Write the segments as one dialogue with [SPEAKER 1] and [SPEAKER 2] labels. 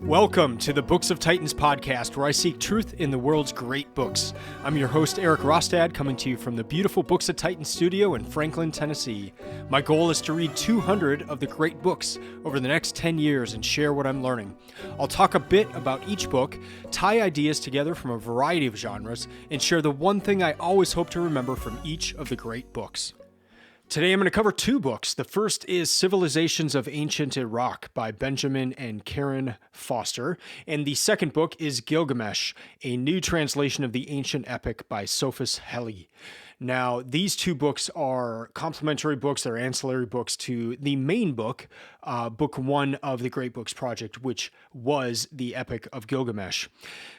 [SPEAKER 1] Welcome to the Books of Titans podcast, where I seek truth in the world's great books. I'm your host, Eric Rostad, coming to you from the beautiful Books of Titans studio in Franklin, Tennessee. My goal is to read 200 of the great books over the next 10 years and share what I'm learning. I'll talk a bit about each book, tie ideas together from a variety of genres, and share the one thing I always hope to remember from each of the great books. Today I'm going to cover two books. The first is Civilizations of Ancient Iraq by Benjamin and Karen Foster, and the second book is Gilgamesh, a new translation of the ancient epic by Sophus Helle. Now, these two books are complementary books. They're ancillary books to the main book, book one of the Great Books Project, which was the Epic of Gilgamesh.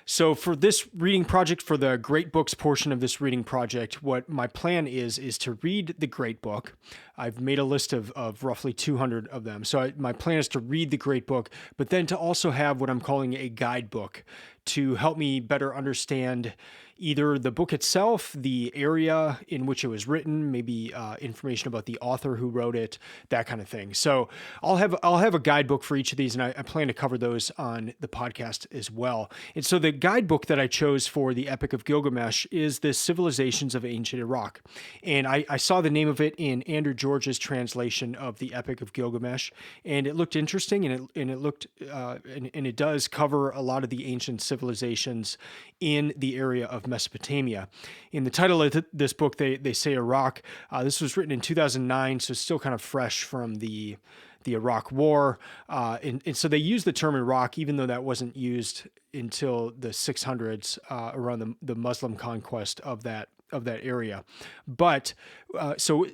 [SPEAKER 1] So for this reading project, for the Great Books portion of this reading project, what my plan is to read the Great Book. I've made a list of roughly 200 of them. So my plan is to read the Great Book, but then to also have what I'm calling a guidebook to help me better understand either the book itself, the area in which it was written, maybe information about the author who wrote it, that kind of thing. So I'll have a guidebook for each of these, and I plan to cover those on the podcast as well. And so the guidebook that I chose for the Epic of Gilgamesh is the Civilizations of Ancient Iraq. And I saw the name of it in Andrew George's translation of the Epic of Gilgamesh, and it looked interesting, and it does cover a lot of the ancient civilizations in the area of Mesopotamia. In the title of this book, they say Iraq. This was written in 2009, so it's still kind of fresh from the Iraq War. And so they use the term Iraq, even though that wasn't used until the 600s, around the Muslim conquest of that area. But so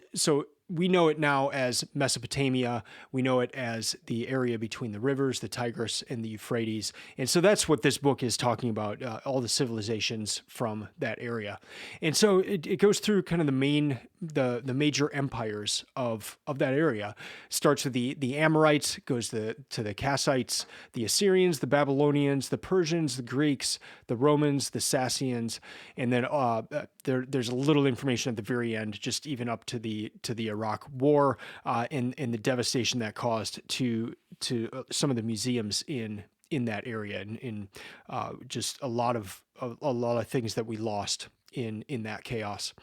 [SPEAKER 1] we know it now as Mesopotamia. We know it as the area between the rivers, the Tigris and the Euphrates. And so that's what this book is talking about, all the civilizations from that area. And so it goes through kind of the major empires of that area. Starts with the Amorites, goes to the Kassites, the Assyrians, the Babylonians, the Persians, the Greeks, the Romans, the Sassanians, and then there's a little information at the very end, just even up to the Iraq War, and the devastation that caused to some of the museums in that area, and just a lot of things that we lost in that chaos.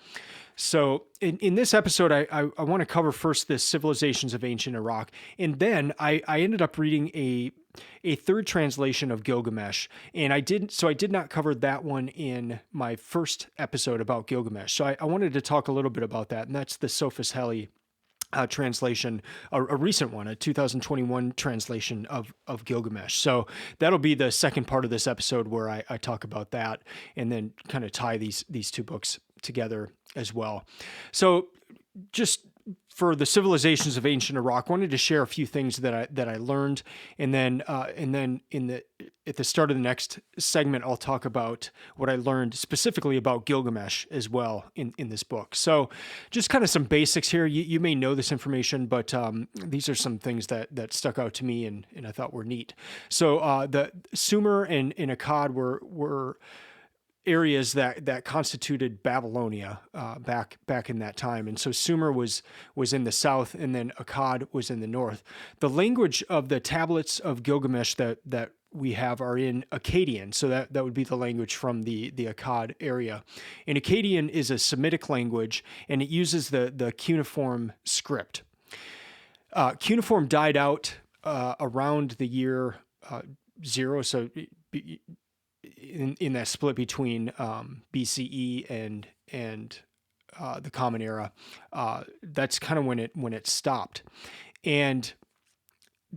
[SPEAKER 1] So in this episode, I want to cover first the Civilizations of Ancient Iraq, and then I ended up reading a third translation of Gilgamesh, and I did not cover that one in my first episode about Gilgamesh. So I wanted to talk a little bit about that, and that's the Sophus Helle translation, a recent one, a 2021 translation of Gilgamesh. So that'll be the second part of this episode where I talk about that and then kind of tie these two books together as well. So just for the Civilizations of Ancient Iraq, I wanted to share a few things that I learned, and then at the start of the next segment, I'll talk about what I learned specifically about Gilgamesh as well in this book. So just kind of some basics here. You may know this information, but these are some things that stuck out to me and I thought were neat. So the Sumer and Akkad were areas that constituted Babylonia back in that time. And so Sumer was in the south, and then Akkad was in the north. The language of the tablets of Gilgamesh that we have are in Akkadian, so that would be the language from the Akkad area. And Akkadian is a Semitic language, and it uses the cuneiform script. Cuneiform died out around the year 0, so in that split between BCE and the Common Era. That's kind of when it stopped, and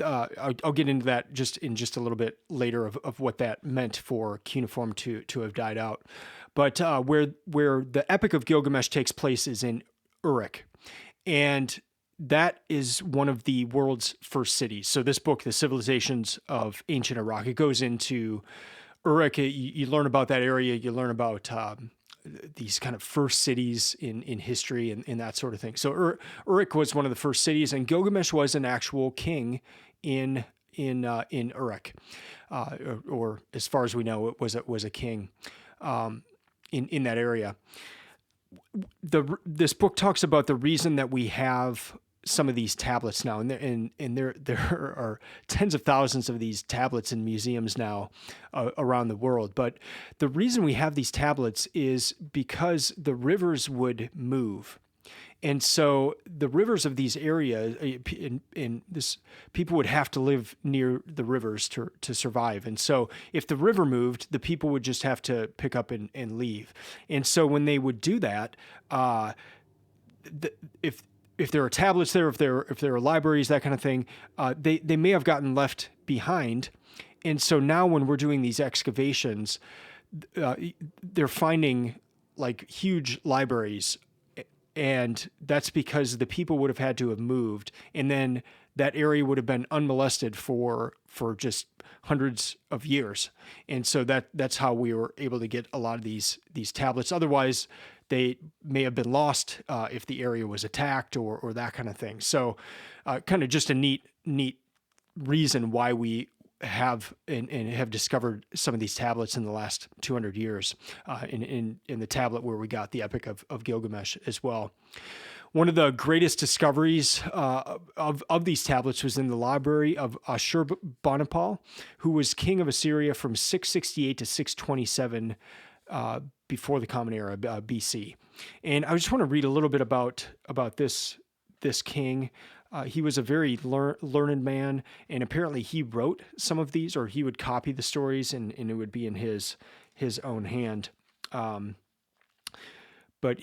[SPEAKER 1] I'll get into that in just a little bit later of what that meant for cuneiform to have died out. But where the Epic of Gilgamesh takes place is in Uruk, and that is one of the world's first cities. So this book, The Civilizations of Ancient Iraq, it goes into Uruk. You learn about that area. You learn about these kind of first cities in history and that sort of thing. So Uruk was one of the first cities, and Gilgamesh was an actual king in Uruk, or as far as we know, it was a king in that area. This book talks about the reason that we have some of these tablets now, and there are tens of thousands of these tablets in museums now around the world. But the reason we have these tablets is because the rivers would move. And so the rivers of these areas, in this, people would have to live near the rivers to survive. And so if the river moved, the people would just have to pick up and leave. And so when they would do that, if there are tablets there, if there are libraries, that kind of thing, they may have gotten left behind. And so now when we're doing these excavations, they're finding like huge libraries. And that's because the people would have had to have moved, and then that area would have been unmolested for just hundreds of years. And so that's how we were able to get a lot of these tablets. Otherwise, they may have been lost if the area was attacked or that kind of thing. So kind of just a neat reason why we have and have discovered some of these tablets in the last 200 years in the tablet where we got the Epic of Gilgamesh as well. One of the greatest discoveries of these tablets was in the library of Ashurbanipal, who was king of Assyria from 668 to 627 before the Common Era, BC. And I just want to read a little bit about this king. He was a very learned man, and apparently he wrote some of these, or he would copy the stories, and it would be in his own hand. But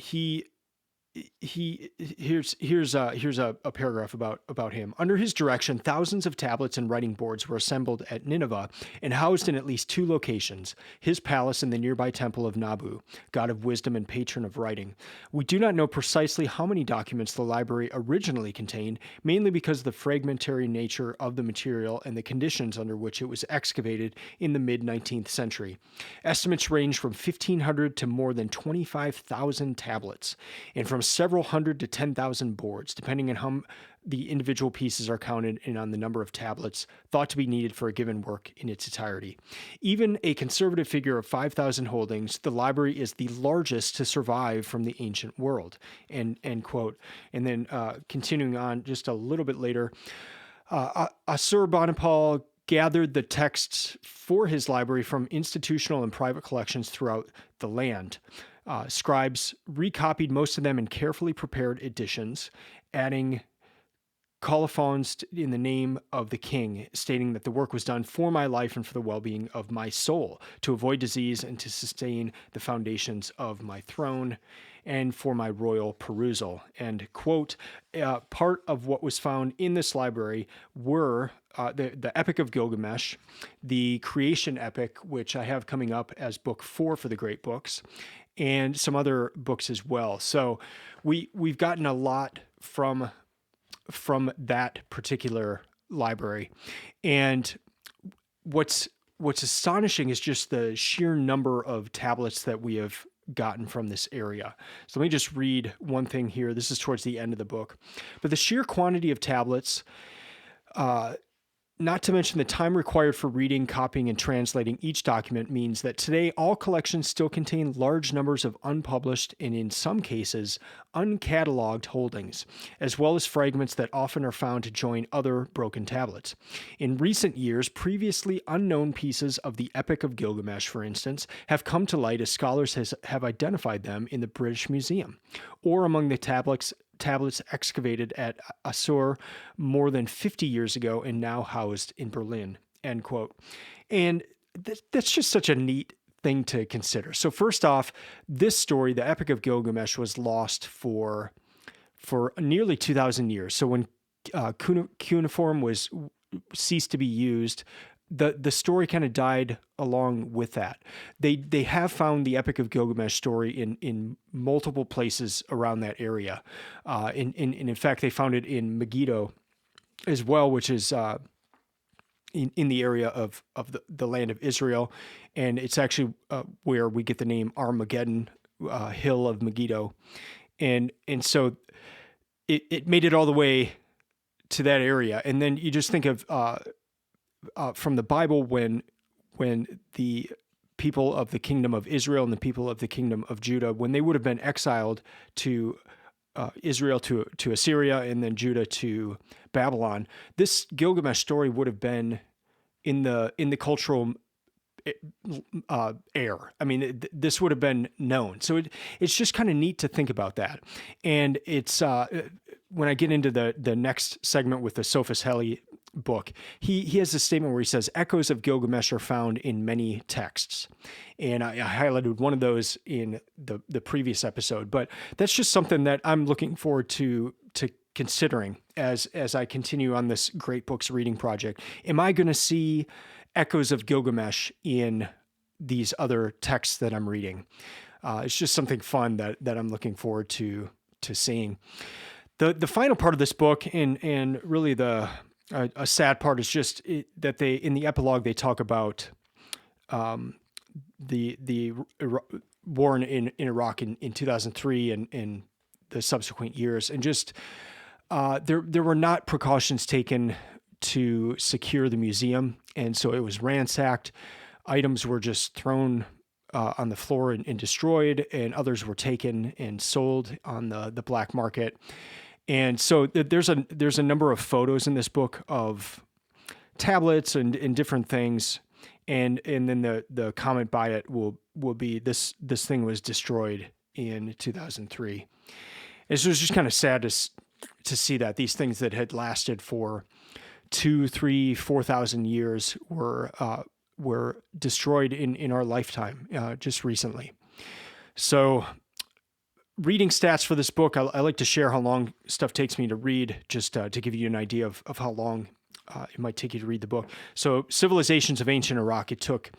[SPEAKER 1] here's a paragraph about him. Under his direction, thousands of tablets and writing boards were assembled at Nineveh and housed in at least two locations: his palace and the nearby temple of Nabu, god of wisdom and patron of writing. We do not know precisely how many documents the library originally contained, mainly because of the fragmentary nature of the material and the conditions under which it was excavated in the mid-19th century. Estimates range from 1,500 to more than 25,000 tablets, and from several hundred to 10,000 boards, depending on how the individual pieces are counted and on the number of tablets thought to be needed for a given work in its entirety. Even a conservative figure of 5,000 holdings, the library is the largest to survive from the ancient world. End quote. And then continuing on just a little bit later, Ashurbanipal gathered the texts for his library from institutional and private collections throughout the land. Scribes recopied most of them in carefully prepared editions, adding colophons in the name of the king, stating that the work was done for my life and for the well-being of my soul, to avoid disease and to sustain the foundations of my throne, and for my royal perusal. End quote. Part of what was found in this library were the Epic of Gilgamesh, the Creation Epic, which I have coming up as book 4 for the Great Books, and some other books as well. So we've gotten a lot from that particular library. And what's astonishing is just the sheer number of tablets that we have gotten from this area. So let me just read one thing here. This is towards the end of the book. But the sheer quantity of tablets, not to mention the time required for reading, copying, and translating each document, means that today all collections still contain large numbers of unpublished and, in some cases, uncatalogued holdings, as well as fragments that often are found to join other broken tablets. In recent years, previously unknown pieces of the Epic of Gilgamesh, for instance, have come to light as scholars have identified them in the British Museum, or among the tablets excavated at Assur more than 50 years ago and now housed in Berlin, end quote. And that's just such a neat thing to consider. So first off, this story, the Epic of Gilgamesh, was lost for nearly 2,000 years. So when cuneiform was ceased to be used, the story kind of died along with that. They have found the Epic of Gilgamesh story in multiple places around that area. And in fact, they found it in Megiddo as well, which is in the area of the land of Israel. And it's actually where we get the name Armageddon, hill of Megiddo. And so it made it all the way to that area. And then you just think of from the Bible, when the people of the kingdom of Israel and the people of the kingdom of Judah, when they would have been exiled to Israel to Assyria and then Judah to Babylon, this Gilgamesh story would have been in the cultural air. I mean, this would have been known. So it's just kind of neat to think about that. And it's when I get into the next segment with the Sophus Helle book, he has a statement where he says, echoes of Gilgamesh are found in many texts. And I highlighted one of those in the previous episode, but that's just something that I'm looking forward to considering as I continue on this great books reading project. Am I going to see echoes of Gilgamesh in these other texts that I'm reading? It's just something fun that I'm looking forward to seeing. The final part of this book, and really a sad part, is just that they, in the epilogue, they talk about the war in Iraq in 2003 and the subsequent years, and just there were not precautions taken to secure the museum, and so it was ransacked. Items were just thrown on the floor and destroyed, and others were taken and sold on the black market. And so there's a number of photos in this book of tablets and different things, and then the comment by it will be this thing was destroyed in 2003. And so it's just kind of sad to see that these things that had lasted for 2,000, 3,000, 4,000 years were destroyed in our lifetime just recently. So reading stats for this book, I like to share how long stuff takes me to read, just to give you an idea of how long it might take you to read the book. So Civilizations of Ancient Iraq, it took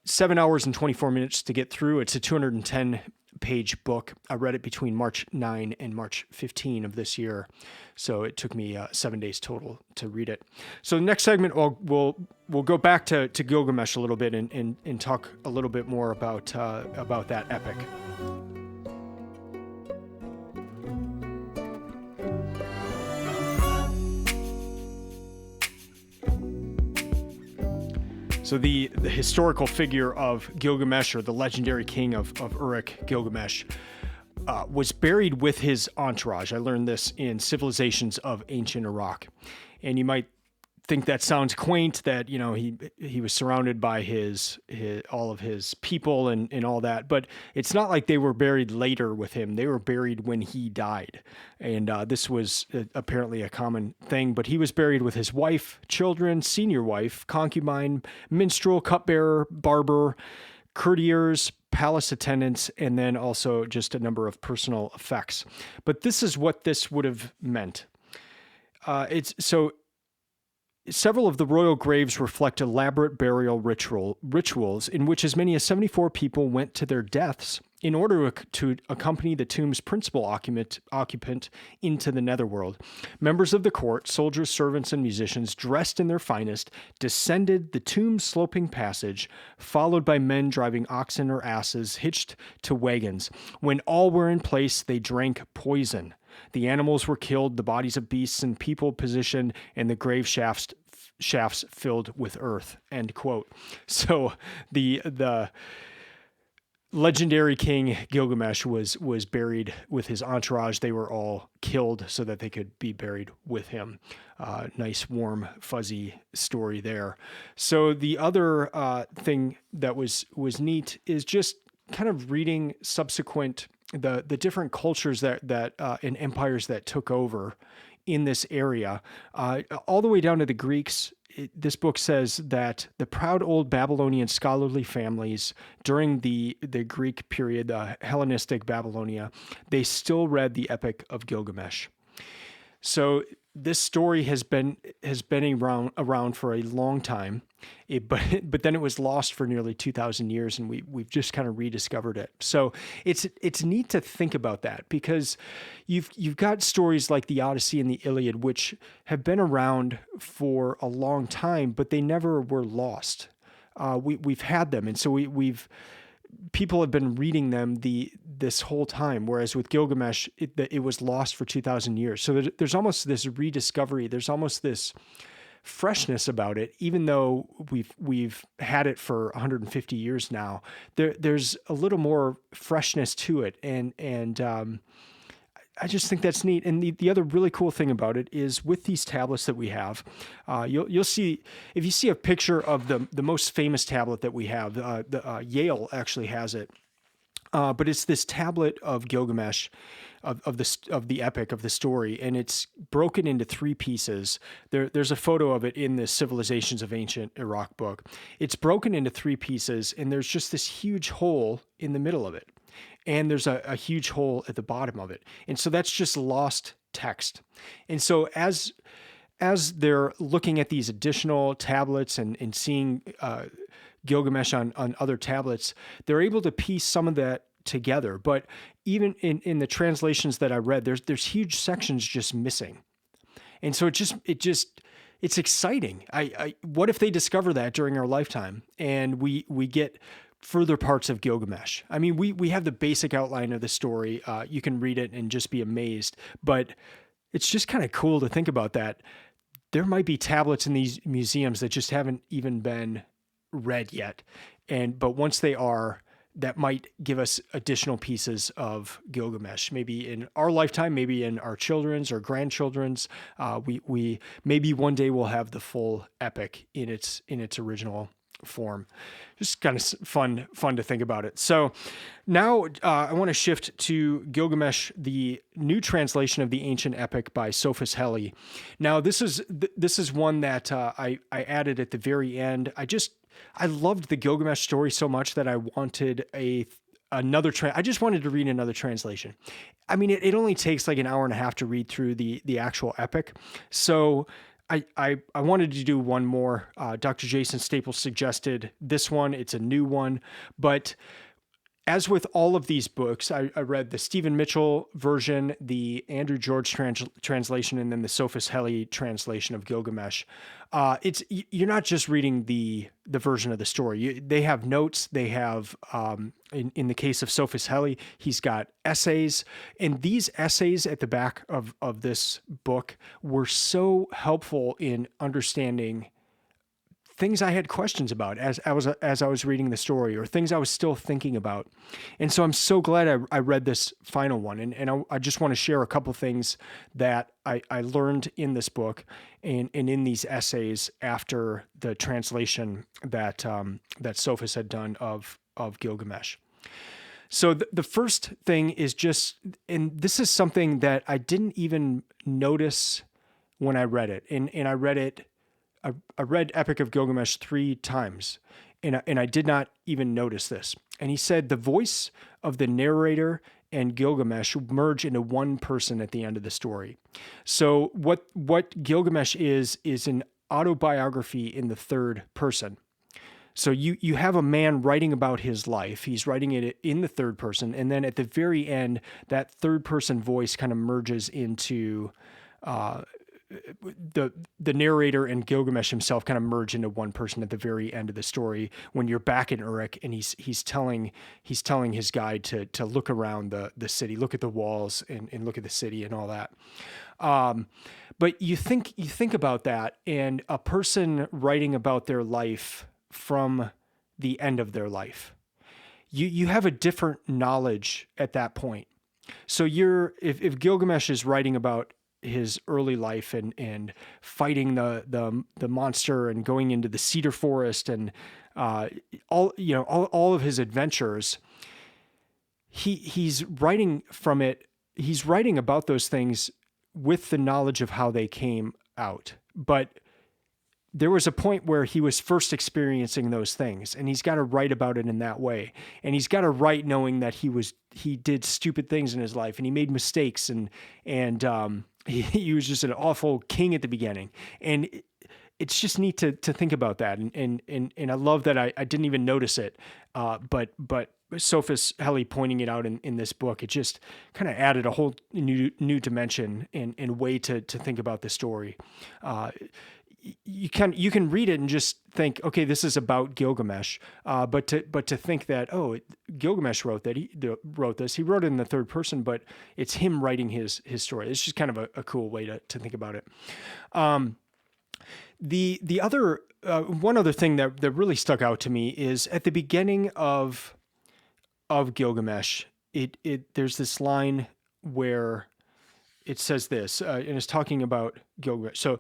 [SPEAKER 1] 7 hours and 24 minutes to get through. It's a 210-page book. I read it between March 9 and March 15 of this year. So it took me 7 days total to read it. So the next segment, we'll go back to Gilgamesh a little bit and talk a little bit more about that epic. So the historical figure of Gilgamesh, or the legendary king of Uruk, Gilgamesh, was buried with his entourage. I learned this in Civilizations of Ancient Iraq. And you might think that sounds quaint, that, you know, he was surrounded by his all of his people and all that, but it's not like they were buried later with him. They were buried when he died. And this was apparently a common thing, but he was buried with his wife, children, senior wife, concubine, minstrel, cupbearer, barber, courtiers, palace attendants, and then also just a number of personal effects. But this is what this would have meant. Several of the royal graves reflect elaborate burial rituals in which as many as 74 people went to their deaths in order to accompany the tomb's principal occupant into the netherworld. Members of the court, soldiers, servants, and musicians, dressed in their finest, descended the tomb's sloping passage, followed by men driving oxen or asses hitched to wagons. When all were in place, they drank poison. The animals were killed, the bodies of beasts and people positioned, and the grave shafts filled with earth. End quote. So the legendary king Gilgamesh was buried with his entourage. They were all killed so that they could be buried with him. Nice, warm, fuzzy story there. So the other thing that was neat is just kind of reading subsequent the different cultures that and empires that took over in this area, all the way down to the Greeks. This book says that the proud old Babylonian scholarly families during the Greek period, the Hellenistic Babylonia, they still read the Epic of Gilgamesh. So this story has been around for a long time, but then it was lost for nearly 2,000 years, and we've just kind of rediscovered it. So it's neat to think about that, because you've got stories like the Odyssey and the Iliad, which have been around for a long time, but they never were lost. We've had them, and so people have been reading them this whole time, whereas with Gilgamesh, it was lost for 2,000 years. So there's almost this rediscovery. There's almost this freshness about it, even though we've had it for 150 years now. There's a little more freshness to it, and I just think that's neat. And the other really cool thing about it is with these tablets that we have, you'll see, if you see a picture of the most famous tablet that we have, Yale actually has it. But it's this tablet of Gilgamesh, of the epic of the story, and it's broken into three pieces. There's a photo of it in the Civilizations of Ancient Iraq book. It's broken into three pieces, and there's just this huge hole in the middle of it, and there's a huge hole at the bottom of it, and so that's just lost text. And so as they're looking at these additional tablets and seeing Gilgamesh on other tablets, they're able to piece some of that together. But even in the translations that I read, there's huge sections just missing. And so it's exciting. What if they discover that during our lifetime and we get further parts of Gilgamesh? I mean, we have the basic outline of the story. You can read it and just be amazed, but it's just kind of cool to think about that. There might be tablets in these museums that just haven't even been read yet. But once they are, that might give us additional pieces of Gilgamesh, maybe in our lifetime, maybe in our children's or grandchildren's. We maybe one day we'll have the full epic in its original form. Just kind of fun to think about it. So now I want to shift to Gilgamesh, the new translation of the ancient epic by Sophus Helle. Now this is one that I added at the very end. I loved the Gilgamesh story so much that I wanted I just wanted to read another translation. I mean, it only takes like an hour and a half to read through the actual epic. So I wanted to do one more. Dr. Jason Staples suggested this one. It's a new one, but as with all of these books, I read the Stephen Mitchell version, the Andrew George translation, and then the Sophus Helle translation of Gilgamesh. You're not just reading the version of the story. They have notes. They have, in the case of Sophus Helle, he's got essays, and these essays at the back of this book were so helpful in understanding things I had questions about as I was reading the story, or things I was still thinking about. And so I'm so glad I read this final one. And I just want to share a couple things that I learned in this book and in these essays after the translation that Sophus had done of Gilgamesh. So the first thing is just, and this is something that I didn't even notice when I read it. And I read Epic of Gilgamesh 3 times, and I did not even notice this. And he said the voice of the narrator and Gilgamesh merge into one person at the end of the story. So what Gilgamesh is an autobiography in the third person. So you have a man writing about his life. He's writing it in the third person, and then at the very end, that third person voice kind of merges into the narrator and Gilgamesh himself kind of merge into one person at the very end of the story when you're back in Uruk, and he's telling his guide to look around the city, look at the walls and look at the city and all that. But you think about that, and a person writing about their life from the end of their life, you have a different knowledge at that point. So if Gilgamesh is writing about his early life and fighting the monster and going into the cedar forest and all of his adventures, he's writing from it. He's writing about those things with the knowledge of how they came out. But there was a point where he was first experiencing those things, and he's got to write about it in that way. And he's got to write knowing that he did stupid things in his life, and he made mistakes, and he was just an awful king at the beginning. And it's just neat to think about that. And I love that I didn't even notice it. But Sophus Helle pointing it out in this book, it just kind of added a whole new dimension and way to think about the story. You can read it and just think, okay, this is about Gilgamesh. But to think that, Gilgamesh wrote this. He wrote it in the third person, but it's him writing his story. It's just kind of a cool way to think about it. The other one other thing that really stuck out to me is at the beginning of Gilgamesh, there's this line where it says this, and it's talking about Gilgamesh. So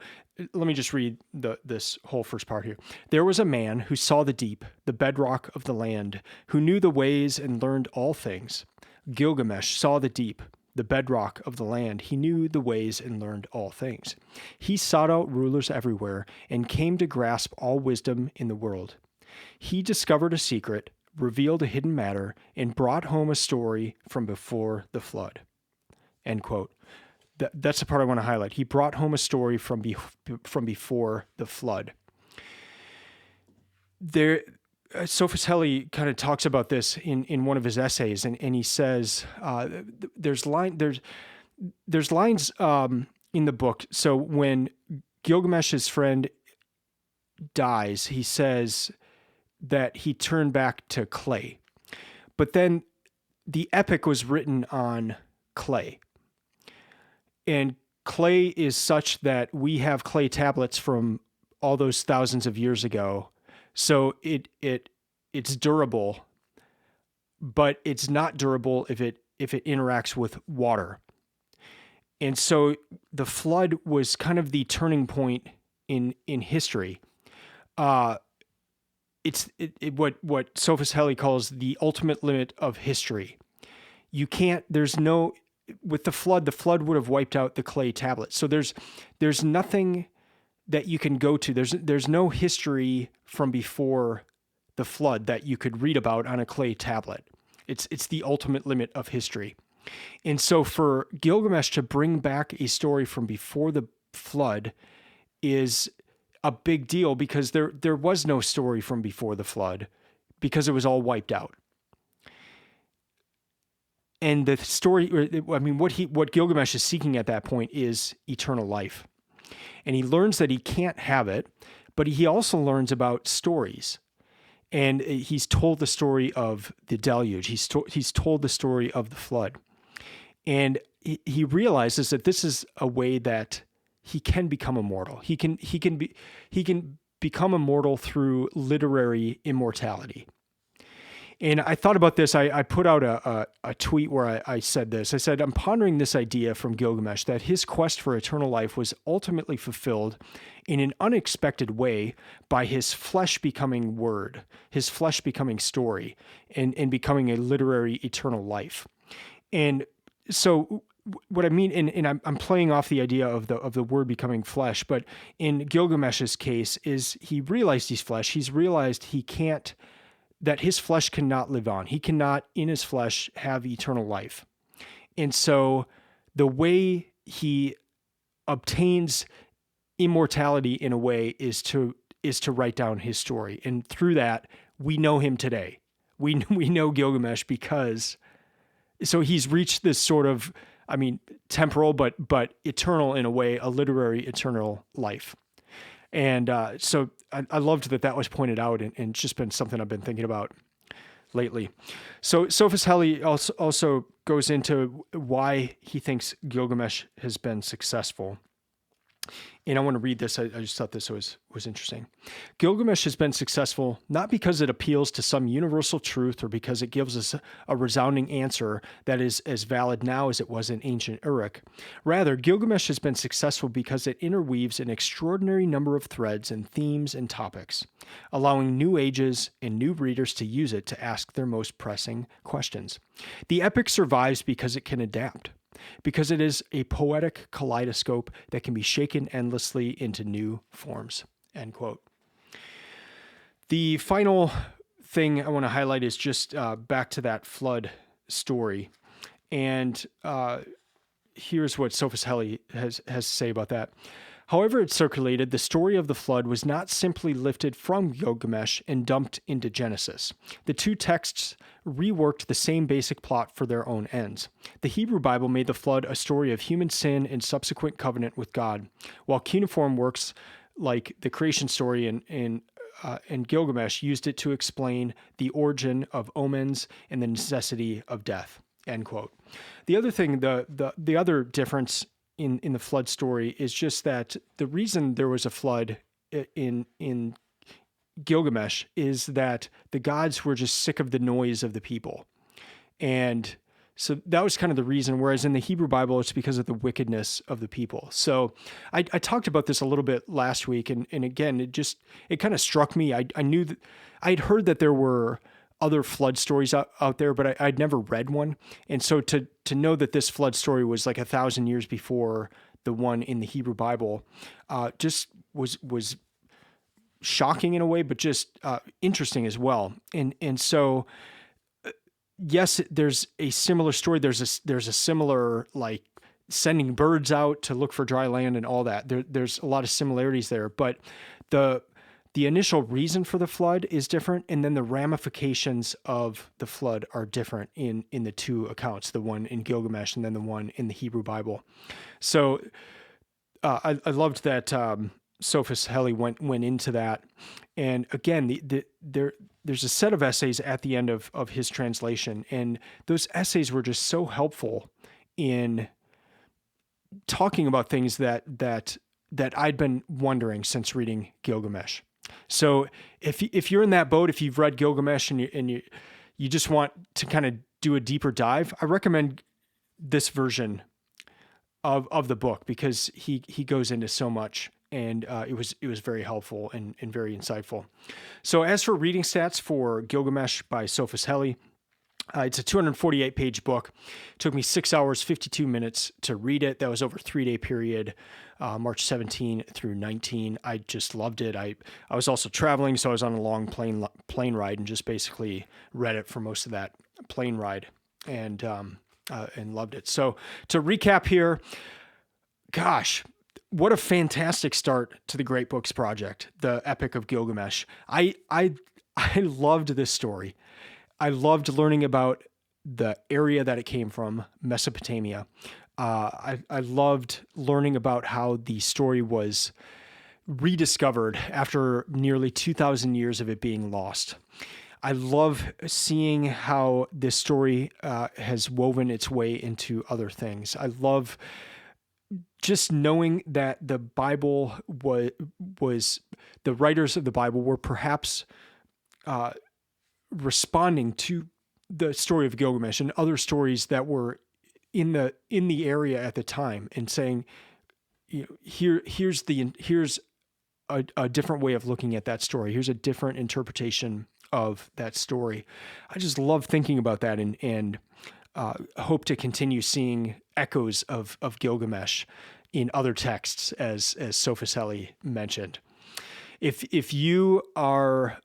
[SPEAKER 1] let me just read this whole first part here. There was a man who saw the deep, the bedrock of the land, who knew the ways and learned all things. Gilgamesh saw the deep, the bedrock of the land. He knew the ways and learned all things. He sought out rulers everywhere and came to grasp all wisdom in the world. He discovered a secret, revealed a hidden matter, and brought home a story from before the flood. End quote. That's the part I want to highlight. He brought home a story from before the flood. There, Sophus Helle kind of talks about this in one of his essays, and he says there's lines in the book. So when Gilgamesh's friend dies, he says that he turned back to clay, but then the epic was written on clay. And clay is such that we have clay tablets from all those thousands of years ago. So it's durable, but it's not durable if it interacts with water. And so the flood was kind of the turning point in history. It's what Sophus Helle calls the ultimate limit of history. You can't. With the flood would have wiped out the clay tablet. So there's nothing that you can go to. There's no history from before the flood that you could read about on a clay tablet. It's the ultimate limit of history. And so for Gilgamesh to bring back a story from before the flood is a big deal, because there was no story from before the flood, because it was all wiped out. And the story, what Gilgamesh is seeking at that point is eternal life. And he learns that he can't have it, but he also learns about stories. And he's told the story of the deluge. He's told the story of the flood. And he realizes that this is a way that he can become immortal. He can become immortal through literary immortality. And I thought about this. I put out a tweet where I said this. I said, I'm pondering this idea from Gilgamesh that his quest for eternal life was ultimately fulfilled in an unexpected way by his flesh becoming word, his flesh becoming story, and becoming a literary eternal life. And so what I mean, and I'm playing off the idea of the word becoming flesh, but in Gilgamesh's case is he realized he's flesh. He's realized that his flesh cannot live on. He cannot, in his flesh, have eternal life. And so the way he obtains immortality in a way is to write down his story. And through that, we know him today. We know Gilgamesh because, so he's reached this sort of, temporal, but eternal in a way, a literary eternal life. And so I loved that was pointed out, and it's just been something I've been thinking about lately. So Sophus Helle also goes into why he thinks Gilgamesh has been successful. And I want to read this. I just thought this was interesting. Gilgamesh has been successful not because it appeals to some universal truth or because it gives us a resounding answer that is as valid now as it was in ancient Uruk. Rather, Gilgamesh has been successful because it interweaves an extraordinary number of threads and themes and topics, allowing new ages and new readers to use it to ask their most pressing questions. The epic survives because it can adapt, because it is a poetic kaleidoscope that can be shaken endlessly into new forms. End quote. The final thing I want to highlight is just back to that flood story. And here's what Sophus Helle has to say about that. However it circulated, the story of the flood was not simply lifted from Gilgamesh and dumped into Genesis. The two texts reworked the same basic plot for their own ends. The Hebrew Bible made the flood a story of human sin and subsequent covenant with God, while cuneiform works like the creation story and Gilgamesh used it to explain the origin of omens and the necessity of death. End quote. The other thing, the other difference in the flood story is just that the reason there was a flood in Gilgamesh is that the gods were just sick of the noise of the people. And So that was kind of the reason, whereas in the Hebrew Bible, it's because of the wickedness of the people. So I talked about this a little bit last week, and again, it kind of struck me. I knew that I'd heard that there were other flood stories out there, but I'd never read one. And so to know that this flood story was like 1,000 years before the one in the Hebrew Bible, just was shocking in a way, but just interesting as well. And so, yes, there's a similar story. There's a similar, like, sending birds out to look for dry land and all that. There's a lot of similarities there, but the initial reason for the flood is different, and then the ramifications of the flood are different in the two accounts, the one in Gilgamesh and then the one in the Hebrew Bible. So I loved that Sophus Helle went into that. And again, there's a set of essays at the end of his translation, and those essays were just so helpful in talking about things that I'd been wondering since reading Gilgamesh. So if you're in that boat, if you've read Gilgamesh and you just want to kind of do a deeper dive, I recommend this version of the book, because he goes into so much, and it was very helpful and very insightful. So as for reading stats for Gilgamesh by Sophus Helle, it's a 248-page book. It took me 6 hours, 52 minutes to read it. That was over a 3-day period, March 17 through 19. I just loved it. I was also traveling, so I was on a long plane ride and just basically read it for most of that plane ride, and loved it. So to recap here, gosh, what a fantastic start to the Great Books Project, the Epic of Gilgamesh. I loved this story. I loved learning about the area that it came from, Mesopotamia. I loved learning about how the story was rediscovered after nearly 2,000 years of it being lost. I love seeing how this story has woven its way into other things. I love just knowing that the Bible was the writers of the Bible were perhaps responding to the story of Gilgamesh and other stories that were in the area at the time, and saying, here's a different way of looking at that story. Here's a different interpretation of that story. I just love thinking about that, and hope to continue seeing echoes of Gilgamesh in other texts, as Sophus Helle mentioned. If you are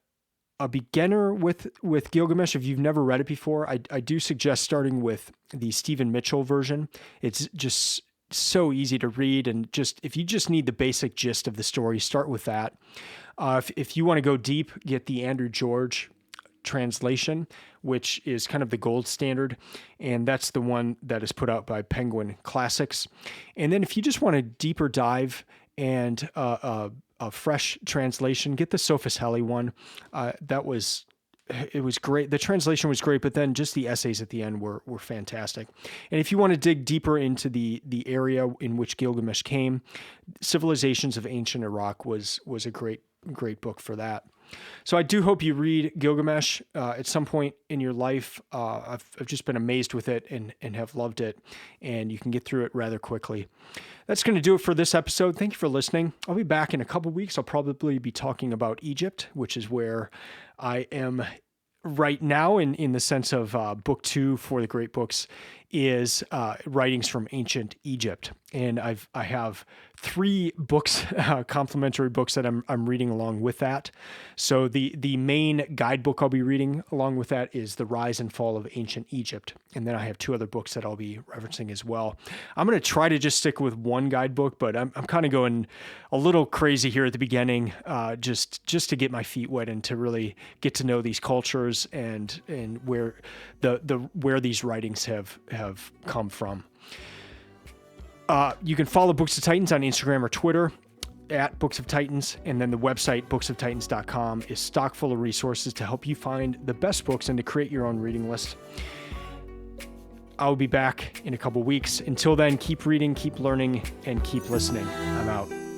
[SPEAKER 1] a beginner with Gilgamesh, if you've never read it before, I do suggest starting with the Stephen Mitchell version. It's just so easy to read, and if you just need the basic gist of the story, start with that. If you want to go deep, get the Andrew George translation, which is kind of the gold standard, and that's the one that is put out by Penguin Classics. And then if you just want a deeper dive and a fresh translation, get the Sophus Helle one. It was great. The translation was great, but then just the essays at the end were fantastic. And if you want to dig deeper into the area in which Gilgamesh came, Civilizations of Ancient Iraq was a great book for that. So I do hope you read Gilgamesh at some point in your life. I've just been amazed with it and have loved it, and you can get through it rather quickly. That's going to do it for this episode. Thank you for listening. I'll be back in a couple weeks. I'll probably be talking about Egypt, which is where I am right now in the sense of book 2 for the Great Books is writings from ancient Egypt. And I have 3 books, complementary books that I'm reading along with that. So the main guidebook I'll be reading along with that is The Rise and Fall of Ancient Egypt. And then I have 2 other books that I'll be referencing as well. I'm going to try to just stick with one guidebook, but I'm kind of going a little crazy here at the beginning, just to get my feet wet and to really get to know these cultures and where where these writings have come from. You can follow Books of Titans on Instagram or Twitter at Books of Titans, and then the website booksoftitans.com is stock full of resources to help you find the best books and to create your own reading list. I'll be back in a couple weeks. Until then, keep reading, keep learning, and keep listening. I'm out.